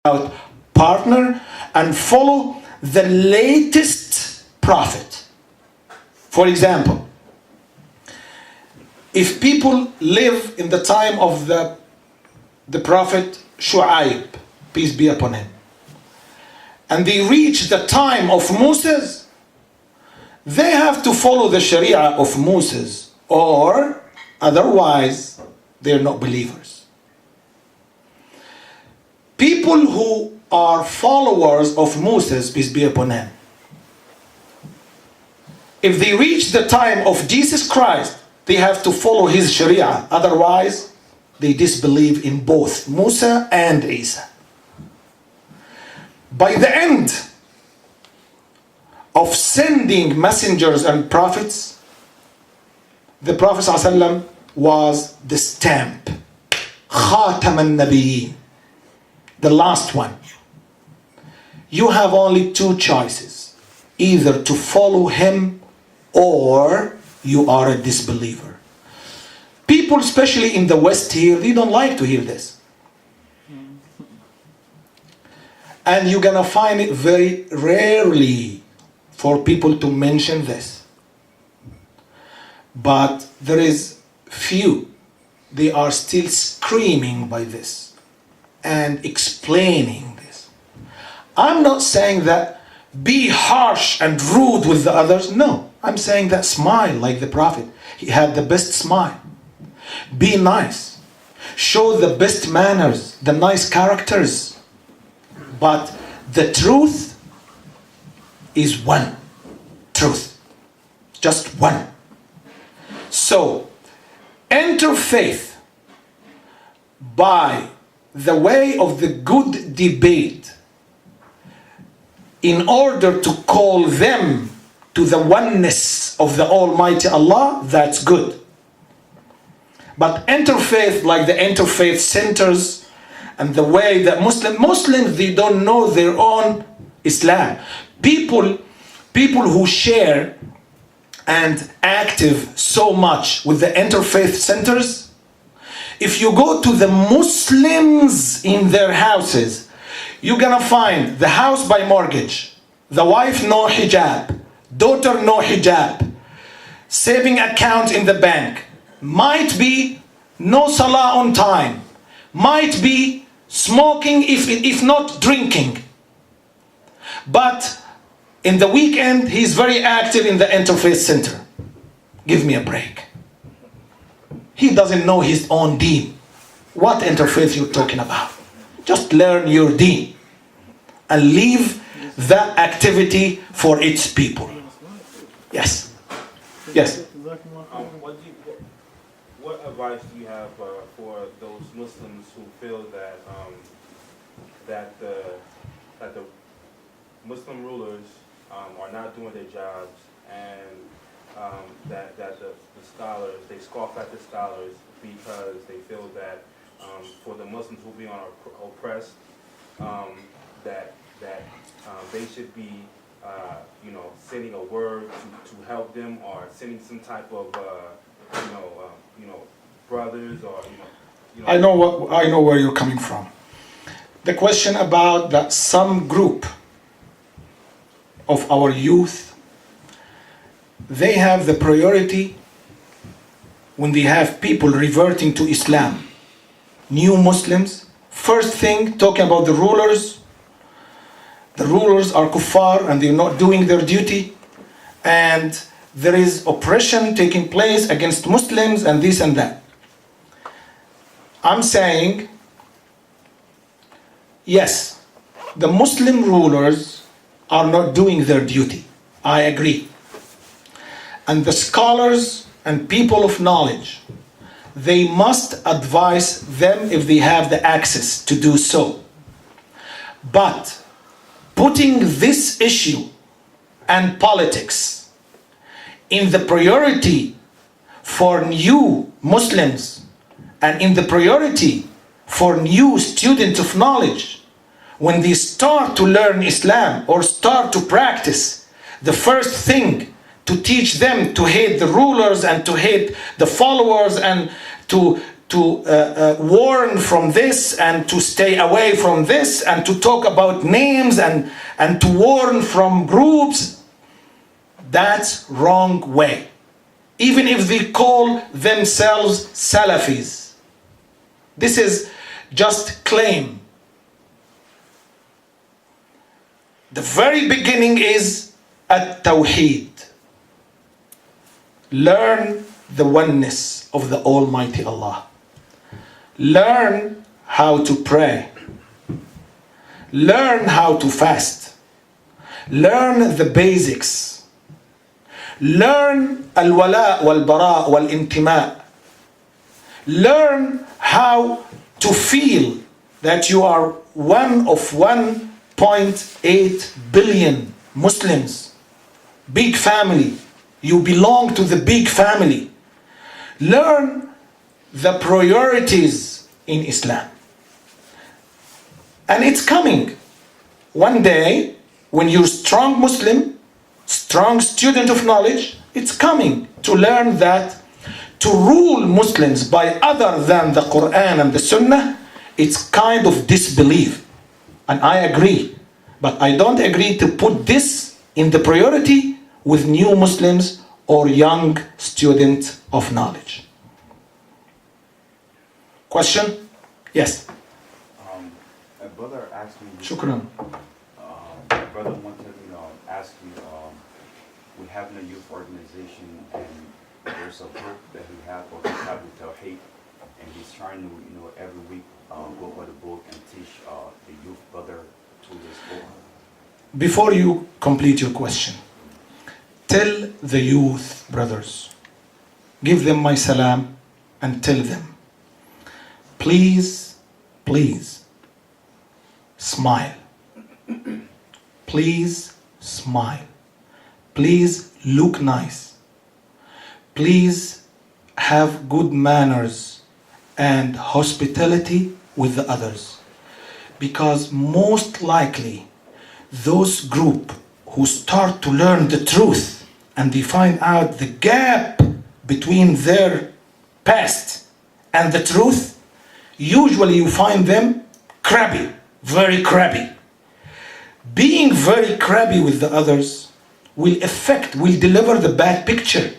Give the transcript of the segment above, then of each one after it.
about partner and follow the latest prophet. For example, if people live in the time of the prophet Shu'aib, peace be upon him, and they reach the time of Moses, they have to follow the Sharia of Moses, or otherwise they're not believers. People who are followers of Moses, peace be upon him, if they reach the time of Jesus Christ, they have to follow his Sharia, otherwise they disbelieve in both Musa and Isa. By the end of sending messengers and prophets, the Prophet ﷺ was the stamp, Khatam al-Nabiyyin, the last one. You have only two choices, either to follow him or you are a disbeliever. People, especially in the West here, they don't like to hear this. And you're gonna find it very rarely for people to mention this. But there is few. They are still screaming by this and explaining this. I'm not saying that be harsh and rude with the others. No, I'm saying that smile like the Prophet. He had the best smile. Be nice. Show the best manners, the nice characters. But the truth is one truth. Just one. So, enter faith by the way of the good debate in order to call them to the oneness of the Almighty Allah. That's good. But interfaith, like the interfaith centers and the way that Muslims, they don't know their own Islam. People who share and active so much with the interfaith centers, if you go to the Muslims in their houses, you're gonna find the house by mortgage, the wife no hijab, daughter no hijab, saving account in the bank, might be no salah on time, might be smoking if not drinking. But in the weekend, he's very active in the interfaith center. Give me a break. He doesn't know his own deen. What interfaith you're talking about? Just learn your deen and leave that activity for its people. Yes. Yes. What advice do you have for those Muslims who feel that that the Muslim rulers are not doing their jobs, and that the scholars, they scoff at the scholars because they feel that for the Muslims who be oppressed, that they should be sending a word to help them, or sending some type of brothers, or I know where you're coming from. The question about that some group of our youth, they have the priority when they have people reverting to Islam, new Muslims. First thing, talking about the rulers. The rulers are kuffar and they're not doing their duty, and there is oppression taking place against Muslims and this and that. I'm saying, yes, the Muslim rulers are not doing their duty. I agree. And the scholars and people of knowledge, they must advise them if they have the access to do so. But putting this issue and politics in the priority for new Muslims and in the priority for new students of knowledge, when they start to learn Islam or start to practice, the first thing to teach them to hate the rulers and to hate the followers and to warn from this and to stay away from this and to talk about names and to warn from groups. That's wrong way. Even if they call themselves Salafis. This is just claim. The very beginning is at-tawheed. Learn the oneness of the Almighty Allah. Learn how to pray. Learn how to fast. Learn the basics. Learn al-wala wal-bara wal-intima. Learn how to feel that you are one of 1.8 billion Muslims. Big family. You belong to the big family. Learn the priorities in Islam. And it's coming. One day, when you're strong Muslim, strong student of knowledge, it's coming to learn that to rule Muslims by other than the Quran and the Sunnah, it's kind of disbelief. And I agree. But I don't agree to put this in the priority with new Muslims or young student of knowledge. Question? Yes. A brother asked me. Shukran. My brother wanted me to ask you. We have a youth organization, and there's a book that we have called Kitab al-Tawheed, and he's trying to, every week go over the book and teach the youth brother to this book. Before you complete your question, tell the youth brothers, give them my salam and tell them, please, please, smile. Please smile. Please look nice. Please have good manners and hospitality with the others. Because most likely, those group who start to learn the truth and they find out the gap between their past and the truth, usually you find them crabby, very crabby. Being very crabby with the others will deliver the bad picture.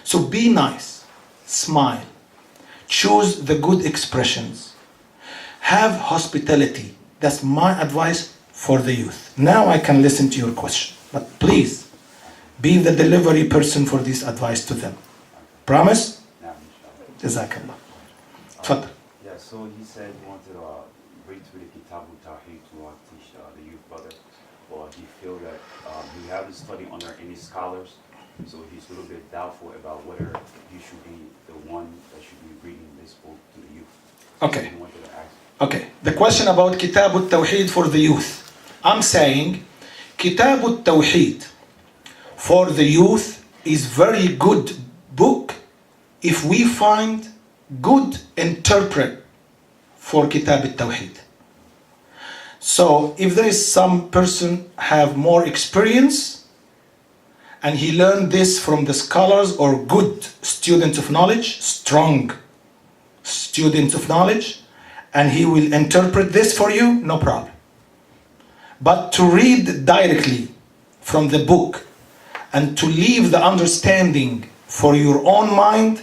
So be nice, smile, choose the good expressions, have hospitality. That's my advice for the youth. Now I can listen to your question, but please be the delivery person for this advice to them. Promise? Jazakallah. Tfadl. Yeah, so he said he wanted to read through the Kitab al-Tawheed to teach the youth brother. But he feel that he haven't studied under any scholars, so he's a little bit doubtful about whether he should be the one that should be reading this book to the youth. Okay. So he wanted to ask. Okay. The question about Kitab al-Tawheed for the youth. I'm saying Kitab al-Tawheed for the youth is very good book if we find good interpret for Kitab al-Tawheed. So if there is some person have more experience and he learned this from the scholars or good students of knowledge, strong students of knowledge, and he will interpret this for you, no problem. But to read directly from the book and to leave the understanding for your own mind,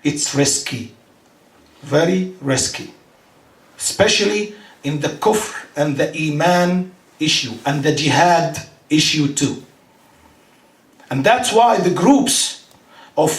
it's risky, very risky, especially in the kufr and the iman issue and the jihad issue too. And that's why the groups of